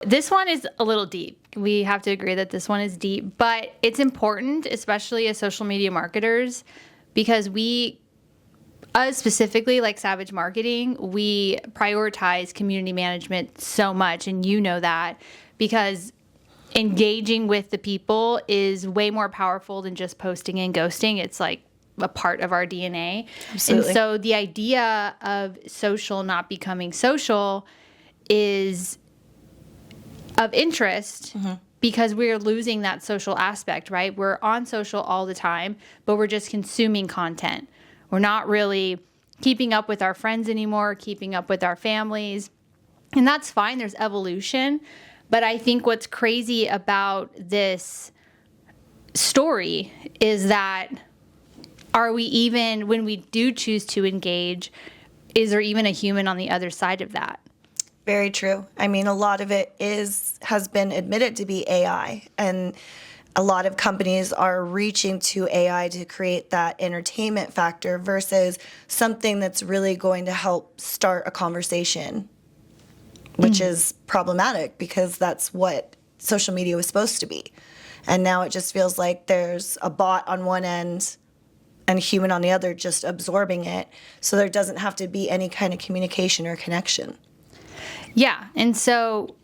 This one is a little deep. We have to agree that this one is deep, but it's important, especially as social media marketers, because us specifically, like Savage Marketing, we prioritize community management so much, and you know that, because engaging with the people is way more powerful than just posting and ghosting. It's like a part of our DNA. Absolutely. And so the idea of social not becoming social is of interest because we're losing that social aspect, right? We're on social all the time, but we're just consuming content. We're not really keeping up with our friends anymore, keeping up with our families. And that's fine. There's evolution. But I think what's crazy about this story is that are we even, when we do choose to engage, is there even a human on the other side of that? Very true. I mean, a lot of it has been admitted to be AI, and a lot of companies are reaching to AI to create that entertainment factor versus something that's really going to help start a conversation, which is problematic because that's what social media was supposed to be. And now it just feels like there's a bot on one end and a human on the other just absorbing it, so there doesn't have to be any kind of communication or connection. Yeah. And so,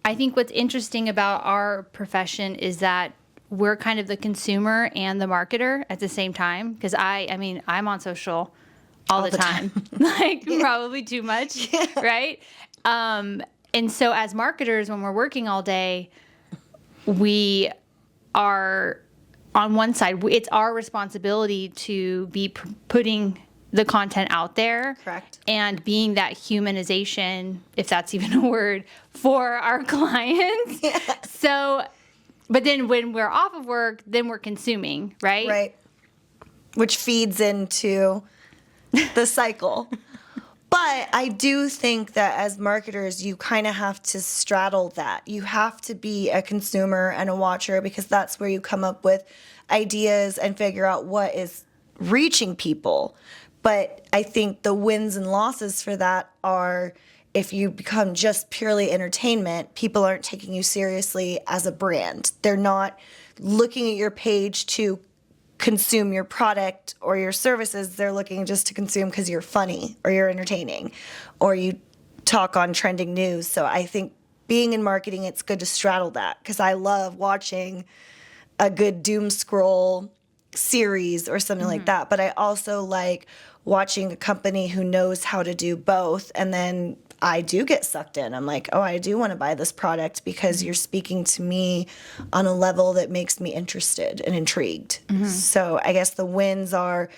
I think what's interesting about our profession is that we're kind of the consumer and the marketer at the same time. Because I'm on social all the time. Probably too much, right? And so as marketers, when we're working all day, we are on one side, it's our responsibility to be putting the content out there. Correct. And being that humanization, if that's even a word, for our clients. Yeah. So, but then when we're off of work, then we're consuming, right? Right. Which feeds into the cycle. But I do think that as marketers, you kind of have to straddle that. You have to be a consumer and a watcher because that's where you come up with ideas and figure out what is reaching people. But I think the wins and losses for that are if you become just purely entertainment, people aren't taking you seriously as a brand. They're not looking at your page to consume your product or your services. They're looking just to consume because you're funny or you're entertaining or you talk on trending news. So I think being in marketing, it's good to straddle that because I love watching a good doom scroll series or something like that. But I also like watching a company who knows how to do both. And then I do get sucked in. I'm like, oh, I do want to buy this product because you're speaking to me on a level that makes me interested and intrigued. So I guess the wins are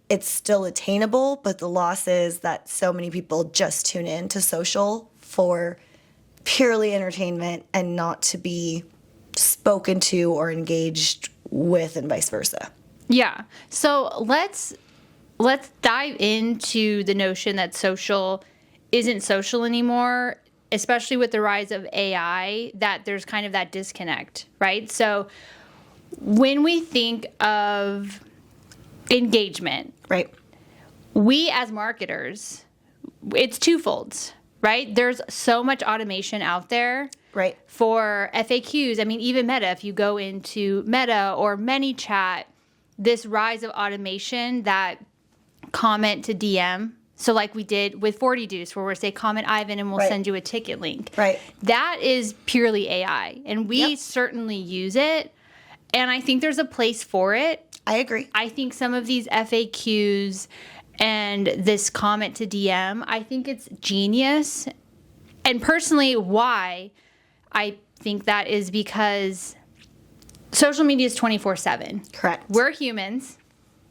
it's still attainable, but the loss is that so many people just tune in to social for purely entertainment and not to be spoken to or engaged with and vice versa. Yeah. So let's dive into the notion that social isn't social anymore, especially with the rise of AI, that there's kind of that disconnect, right? So when we think of engagement, right, we as marketers, it's twofold, right? There's so much automation out there. Right. For FAQs, even Meta, if you go into Meta or ManyChat, this rise of automation that comment to DM. So like we did with 40 Deuce, where we say, comment Ivan and we'll send you a ticket link. Right. That is purely AI. And we certainly use it. And I think there's a place for it. I agree. I think some of these FAQs and this comment to DM, I think it's genius. And personally, why I think that is because social media is 24/7. Correct. We're humans.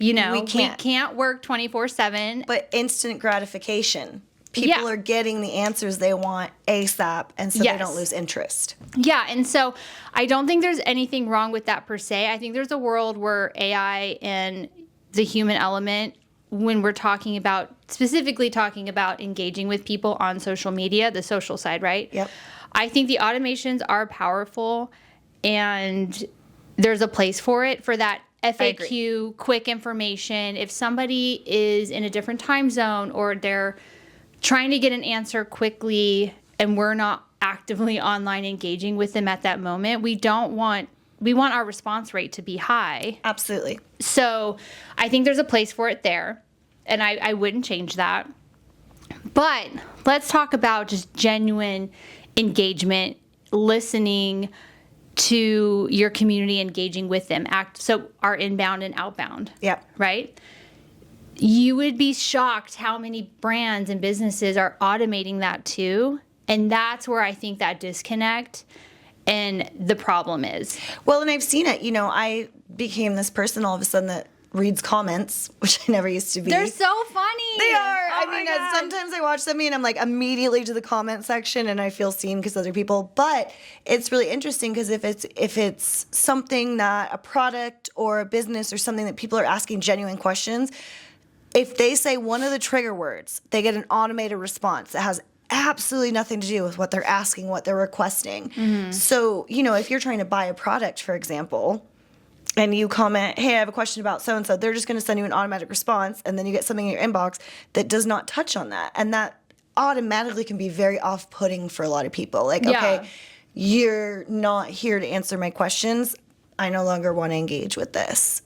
We can't work 24/7. But instant gratification. People are getting the answers they want ASAP, and so they don't lose interest. Yeah, and so I don't think there's anything wrong with that per se. I think there's a world where AI and the human element, when we're specifically talking about engaging with people on social media, the social side, right? Yep. I think the automations are powerful, and there's a place for it, for that FAQ, quick information. If somebody is in a different time zone or they're trying to get an answer quickly and we're not actively online engaging with them at that moment, we want our response rate to be high. Absolutely. So I think there's a place for it there, and I wouldn't change that. But let's talk about just genuine engagement, listening to your community, engaging with them. So our inbound and outbound. Yep. Right? You would be shocked how many brands and businesses are automating that too. And that's where I think that disconnect and the problem is. Well, and I've seen it. You know, I became this person all of a sudden that reads comments, which I never used to be. They're so funny. They are. Oh I mean, sometimes I watch something and I'm like immediately to the comment section and I feel seen because other people. But it's really interesting because if it's something that a product or a business or something that people are asking genuine questions, if they say one of the trigger words, they get an automated response that has absolutely nothing to do with what they're asking, what they're requesting. Mm-hmm. So, you know, if you're trying to buy a product, for example, and you comment, hey, I have a question about so-and-so, they're just going to send you an automatic response, and then you get something in your inbox that does not touch on that. And that automatically can be very off-putting for a lot of people. Like, okay, you're not here to answer my questions. I no longer want to engage with this.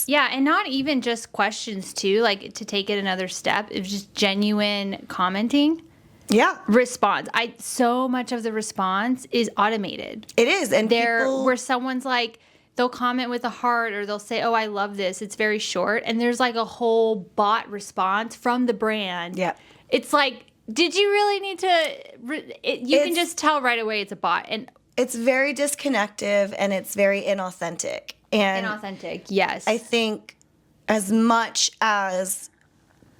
Yeah, and not even just questions, too. Like, to take it another step, it's just genuine commenting. Yeah. Response. So much of the response is automated. It is. And where someone's like, they'll comment with a heart or they'll say, oh, I love this. It's very short. And there's like a whole bot response from the brand. Yeah. It's like, did you really need to? You can just tell right away it's a bot. And it's very disconnective and it's very inauthentic. And inauthentic, yes. I think as much as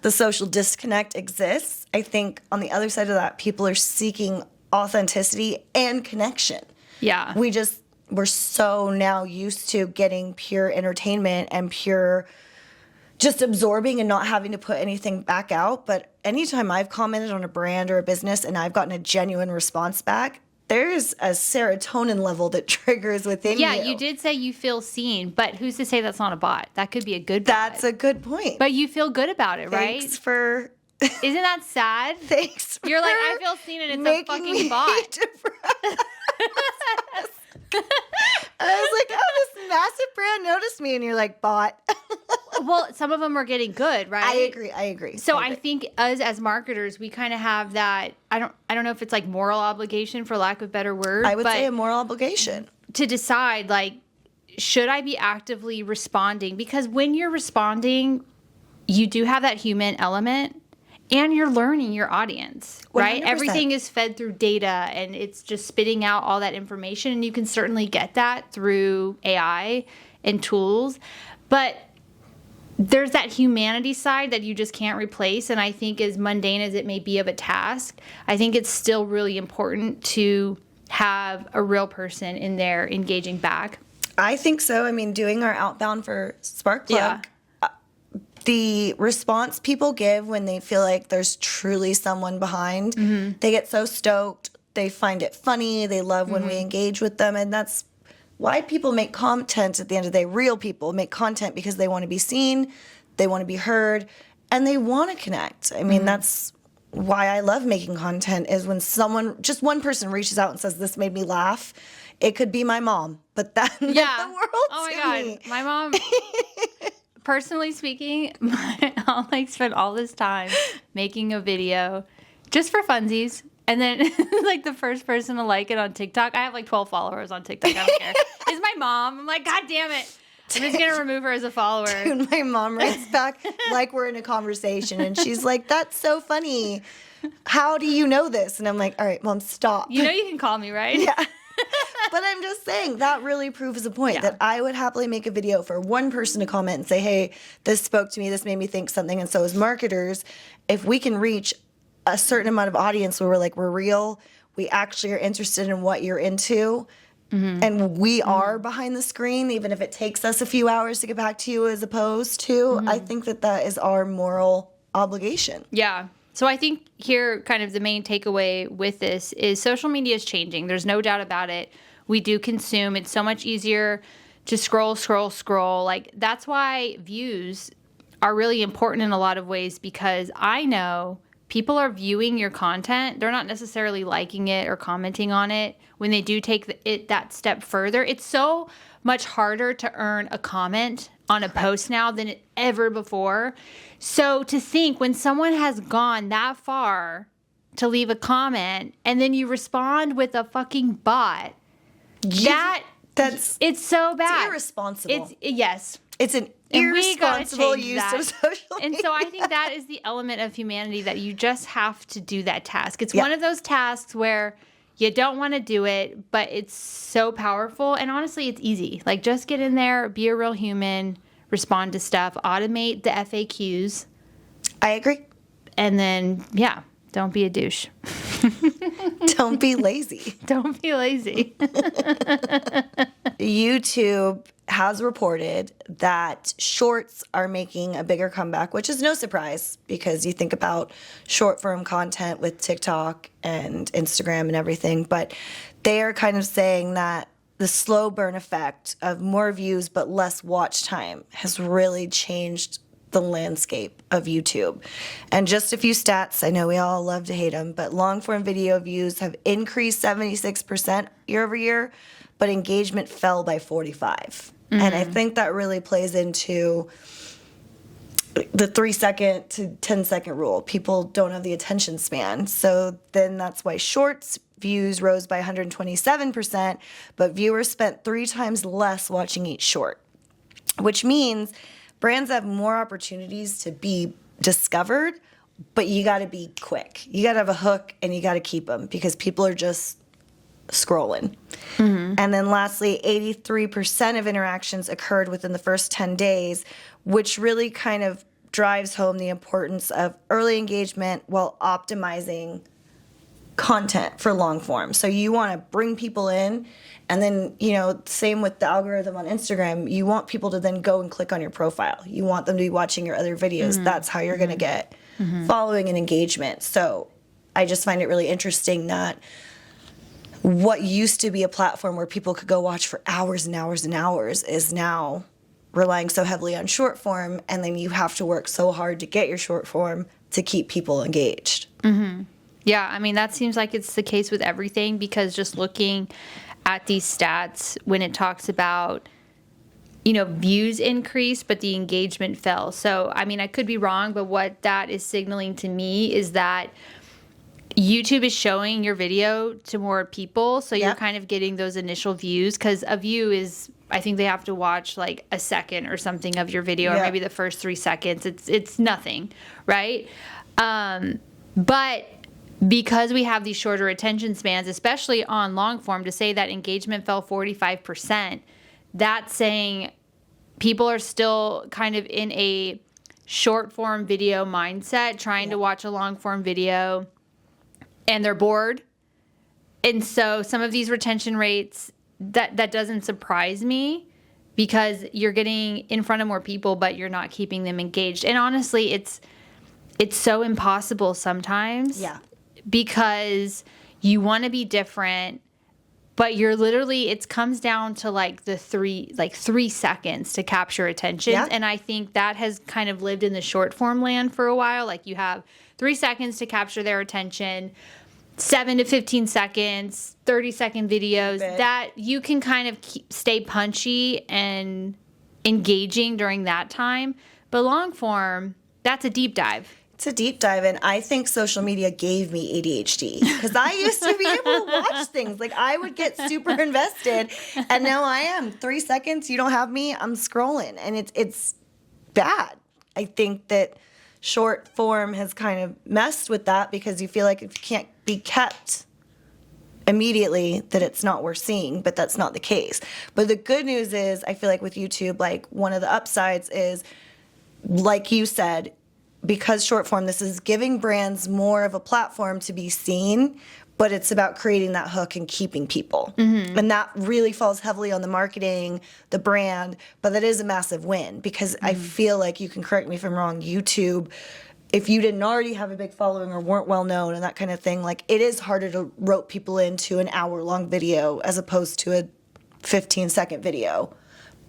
the social disconnect exists, I think on the other side of that, people are seeking authenticity and connection. Yeah. We're so now used to getting pure entertainment and pure just absorbing and not having to put anything back out. But anytime I've commented on a brand or a business and I've gotten a genuine response back, there's a serotonin level that triggers within you. Yeah, you did say you feel seen, but who's to say that's not a bot? That could be a good bot. That's a good point. But you feel good about it, right? Thanks for... Isn't that sad? Thanks for... You're like, I feel seen and it's a fucking bot. I was like, oh, this massive brand noticed me, and you're like, bot. Well, some of them are getting good, right? I agree. So I think us as marketers, we kind of have that. I don't know if it's like moral obligation, for lack of a better word. I would say a moral obligation to decide, like, should I be actively responding? Because when you're responding, you do have that human element. And you're learning your audience, right? 100%. Everything is fed through data, and it's just spitting out all that information. And you can certainly get that through AI and tools. But there's that humanity side that you just can't replace. And I think as mundane as it may be of a task, I think it's still really important to have a real person in there engaging back. I think so. I mean, doing our outbound for Spark Plug, the response people give when they feel like there's truly someone behind, they get so stoked. They find it funny. They love when we engage with them. And that's why people make content at the end of the day. Real people make content because they want to be seen, they want to be heard, and they want to connect. I mean, that's why I love making content, is when someone, just one person reaches out and says, this made me laugh. It could be my mom, but that meant the world to me. My mom... Personally speaking, I'll like spend all this time making a video just for funsies. And then like the first person to like it on TikTok, I have like 12 followers on TikTok. I don't care. Is my mom. I'm like, God damn it. I'm just going to remove her as a follower. Dude, my mom writes back like we're in a conversation. And she's like, that's so funny. How do you know this? And I'm like, all right, Mom, stop. You know you can call me, right? Yeah. But I'm just saying, that really proves the point that I would happily make a video for one person to comment and say, hey, this spoke to me, this made me think something. And so as marketers, if we can reach a certain amount of audience where we're like, we're real, we actually are interested in what you're into, and we are behind the screen, even if it takes us a few hours to get back to you as opposed to, I think that is our moral obligation. Yeah. So I think here kind of the main takeaway with this is social media is changing. There's no doubt about it. We do consume. It's so much easier to scroll. Like, that's why views are really important in a lot of ways, because I know people are viewing your content. They're not necessarily liking it or commenting on it. When they do take that step further, it's so much harder to earn a comment on a post now than ever before. So to think when someone has gone that far to leave a comment and then you respond with a fucking bot, it's so bad. It's irresponsible. Yes. It's an irresponsible use of social media. And so I think that is the element of humanity that you just have to do that task. It's one of those tasks where you don't want to do it, but it's so powerful. And honestly, it's easy. Like, just get in there, be a real human, respond to stuff, automate the FAQs. I agree. And then, don't be a douche. Don't be lazy. Don't be lazy. YouTube has reported that shorts are making a bigger comeback, which is no surprise because you think about short form content with TikTok and Instagram and everything. But they are kind of saying that the slow burn effect of more views but less watch time has really changed the landscape of YouTube. And just a few stats, I know we all love to hate them, but long form video views have increased 76% year over year, but engagement fell by 45. And I think that really plays into the 3-second to 10-second rule. People don't have the attention span. So then that's why shorts views rose by 127%, but viewers spent 3 times less watching each short, which means brands have more opportunities to be discovered, but you got to be quick. You got to have a hook and you got to keep them because people are just scrolling. And then lastly, 83% of interactions occurred within the first 10 days, which really kind of drives home the importance of early engagement while optimizing content for long form. So you want to bring people in, and then, same with the algorithm on Instagram, you want people to then go and click on your profile. You want them to be watching your other videos. That's how you're going to get following and engagement. So I just find it really interesting that what used to be a platform where people could go watch for hours and hours and hours is now relying so heavily on short form, and then you have to work so hard to get your short form to keep people engaged. Yeah, I mean, that seems like it's the case with everything, because just looking at these stats, when it talks about, views increased, but the engagement fell. So, I mean, I could be wrong, but what that is signaling to me is that YouTube is showing your video to more people, so you're kind of getting those initial views, because a view is, I think they have to watch like a second or something of your video, or maybe the first 3 seconds. It's nothing, right? But because we have these shorter attention spans, especially on long form, to say that engagement fell 45%, that's saying people are still kind of in a short form video mindset, trying to watch a long form video, and they're bored. And so some of these retention rates, that doesn't surprise me, because you're getting in front of more people, but you're not keeping them engaged. And honestly, it's so impossible sometimes. Yeah. Because you want to be different, but you're literally, it comes down to like 3 seconds to capture attention. Yeah. And I think that has kind of lived in the short form land for a while. Like, you have 3 seconds to capture their attention, 7 to 15 seconds, 30-second videos, that you can kind of stay punchy and engaging during that time. But long form, that's a deep dive. It's a deep dive, and I think social media gave me ADHD, because I used to be able to watch things. Like, I would get super invested, and now I am 3 seconds, you don't have me, I'm scrolling, and it's bad. I think that short form has kind of messed with that, because you feel like if you can't be kept immediately, that it's not worth seeing, but that's not the case. But the good news is, I feel like with YouTube, like, one of the upsides is, like you said, because short form, this is giving brands more of a platform to be seen, but it's about creating that hook and keeping people. And that really falls heavily on the marketing, the brand, but that is a massive win, because I feel like, you can correct me if I'm wrong, YouTube, if you didn't already have a big following or weren't well known and that kind of thing, like, it is harder to rope people into an hour-long video as opposed to a 15-second video.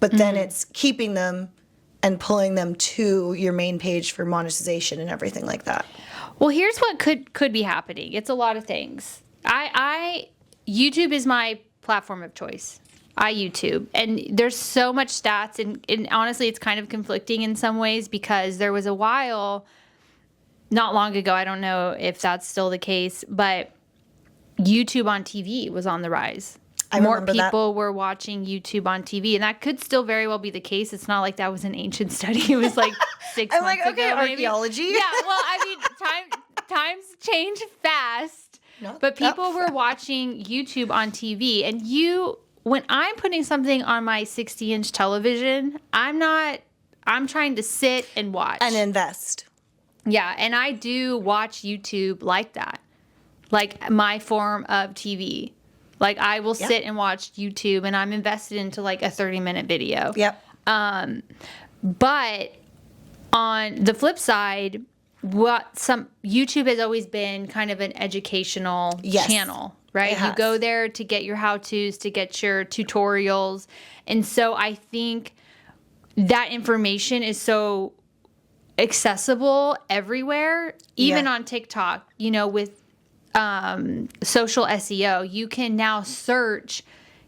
But then it's keeping them and pulling them to your main page for monetization and everything like that. Well, here's what could be happening. It's a lot of things. YouTube is my platform of choice. I YouTube, and there's so much stats, and honestly, it's kind of conflicting in some ways, because there was a while, not long ago, I don't know if that's still the case, but YouTube on TV was on the rise. More people were watching YouTube on TV, and that could still very well be the case. It's not like that was an ancient study. It was like 6 months ago. Okay, maybe. archaeology. Yeah, well, I mean, times change fast, but people were watching YouTube on TV, and when I'm putting something on my 60-inch television, I'm trying to sit and watch. And invest. Yeah, and I do watch YouTube like that. Like my form of TV. Like I will sit and watch YouTube, and I'm invested into like a 30-minute video. Yep. But on the flip side, YouTube has always been kind of an educational channel, right? You go there to get your how-tos, to get your tutorials. And so I think that information is so accessible everywhere, even on TikTok, with social SEO. You can now search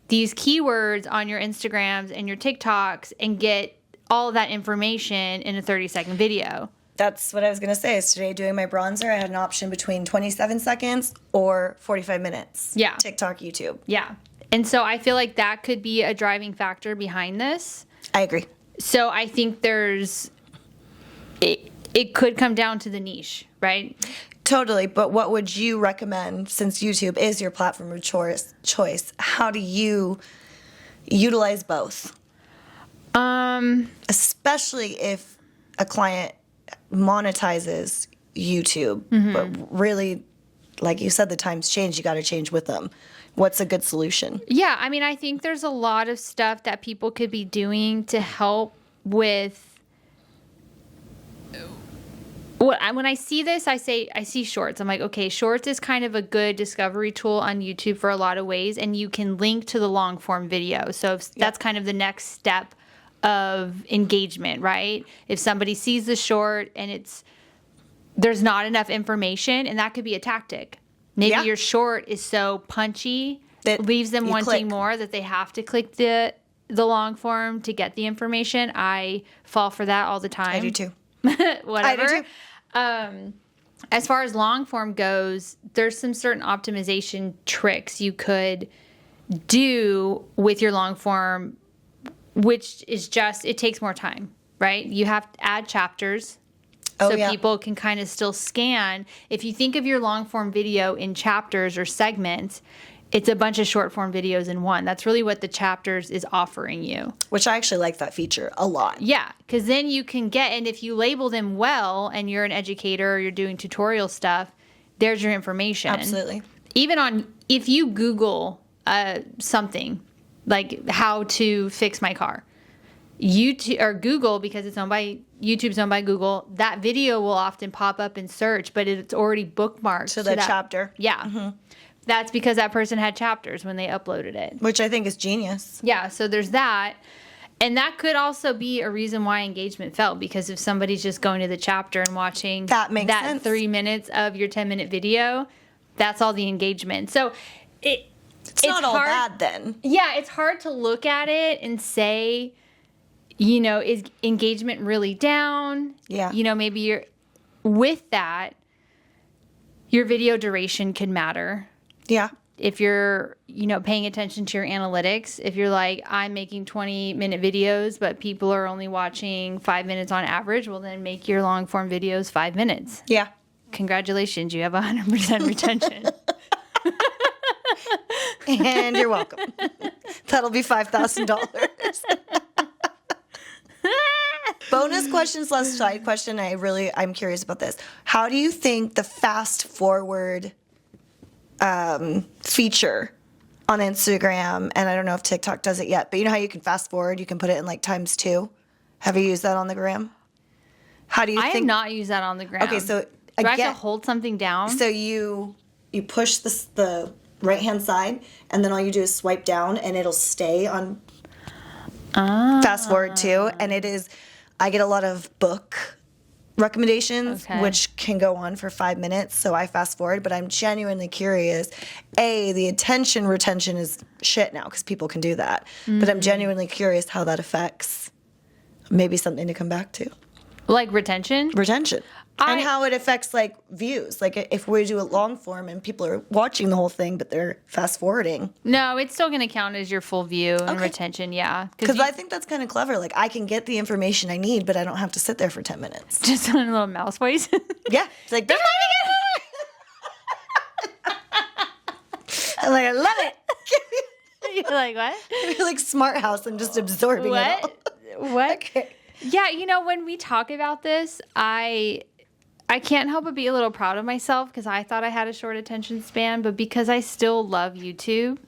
these keywords on your Instagrams and your TikToks and get all of that information in a 30-second video. That's what I was going to say. Is today doing my bronzer, I had an option between 27 seconds or 45 minutes. Yeah. TikTok, YouTube. Yeah. And so I feel like that could be a driving factor behind this. I agree. So I think it could come down to the niche, right? Totally. But what would you recommend, since YouTube is your platform of choice? How do you utilize both? Especially if a client monetizes YouTube, but really, like you said, the times change. You got to change with them. What's a good solution? Yeah, I mean, I think there's a lot of stuff that people could be doing to help with. When I see this, I see shorts. I'm like, okay, shorts is kind of a good discovery tool on YouTube for a lot of ways, and you can link to the long form video. So that's kind of the next step of engagement, right? If somebody sees the short and there's not enough information, and that could be a tactic. Maybe your short is so punchy that leaves them wanting more, that they have to click the long form to get the information. I fall for that all the time. I do too. Whatever. I do too. As far as long form goes, there's some certain optimization tricks you could do with your long form, which is it takes more time, right? You have to add chapters so people can kind of still scan. If you think of your long form video in chapters or segments, it's a bunch of short form videos in one. That's really what the chapters is offering you. Which I actually like that feature a lot. Yeah, because then you can and if you label them well and you're an educator or you're doing tutorial stuff, there's your information. Absolutely. Even if you Google something, like how to fix my car, YouTube or Google, because YouTube's owned by Google, that video will often pop up in search, but it's already bookmarked to that chapter. Yeah. Mm-hmm. That's because that person had chapters when they uploaded it. Which I think is genius. Yeah, so there's that. And that could also be a reason why engagement fell, because if somebody's just going to the chapter and watching that 3 minutes of your 10-minute video, that's all the engagement. So it's not all bad then. Yeah, it's hard to look at it and say, is engagement really down? Yeah. Maybe with that, your video duration could matter. Yeah. If you're, paying attention to your analytics, if you're like, I'm making 20-minute videos, but people are only watching 5 minutes on average, well, then make your long form videos 5 minutes. Yeah. Congratulations, you have 100% retention. And you're welcome. That'll be $5,000. Bonus question / side question. I'm curious about this. How do you think the fast forward feature on Instagram, and I don't know if TikTok does it yet, but you know how you can fast forward? You can put it in like ×2. Have you used that on the gram? How do you think? I have not used that on the gram. Okay, so do I have to hold something down? So you push the right-hand side, and then all you do is swipe down, and it'll stay on fast forward too. And I get a lot of book recommendations, Okay. which can go on for 5 minutes. So I fast forward, but I'm genuinely curious. The attention retention is shit now because people can do that. But I'm genuinely curious how that affects maybe something to come back to. Like retention? Retention. And how it affects like views. Like if we do a long form and people are watching the whole thing, but they're fast forwarding. No, it's still going to count as your full view and retention. Yeah. Because I think that's kind of clever. Like I can get the information I need, but I don't have to sit there for 10 minutes. Just on a little mouse voice. Yeah. It's like, I'm like, I love it. You're like, what? I feel like Smart House. I'm just absorbing it all. What? Okay. Yeah, when we talk about this, I can't help but be a little proud of myself because I thought I had a short attention span, but because I still love YouTube,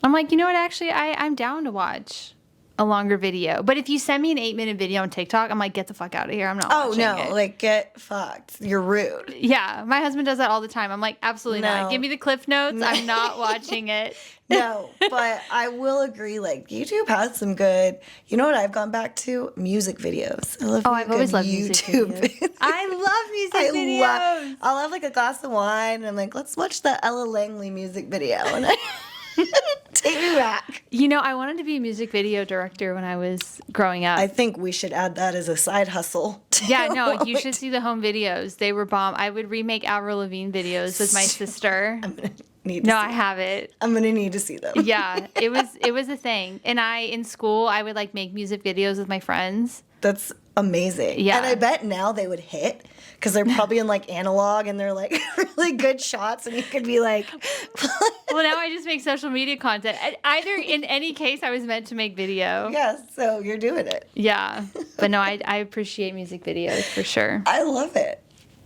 I'm like, you know what? Actually, I'm down to watch a longer video. But if you send me an 8-minute video on TikTok, I'm like, get the fuck out of here. I'm not watching it. Oh, no. Like, get fucked. You're rude. Yeah, my husband does that all the time. I'm like, absolutely not. Give me the Cliff Notes. I'm not watching it. No, but I will agree, like, YouTube has some good, you know what I've gone back to? Music videos. I love I've always loved music videos. I love music videos. I'll have, like, a glass of wine, and I'm like, let's watch the Ella Langley music video. And take me back. I wanted to be a music video director when I was growing up. I think we should add that as a side hustle. Yeah, no, you should see the home videos. They were bomb. I would remake Avril Lavigne videos with my sister. I have it. I'm gonna need to see them. Yeah, it was a thing. And in school, I would like make music videos with my friends. That's amazing. Yeah. And I bet now they would hit because they're probably in like analog and they're like really good shots and you could be like. Well, now I just make social media content. Either in any case, I was meant to make video. Yes, so you're doing it. Yeah. But no, I appreciate music videos for sure. I love it.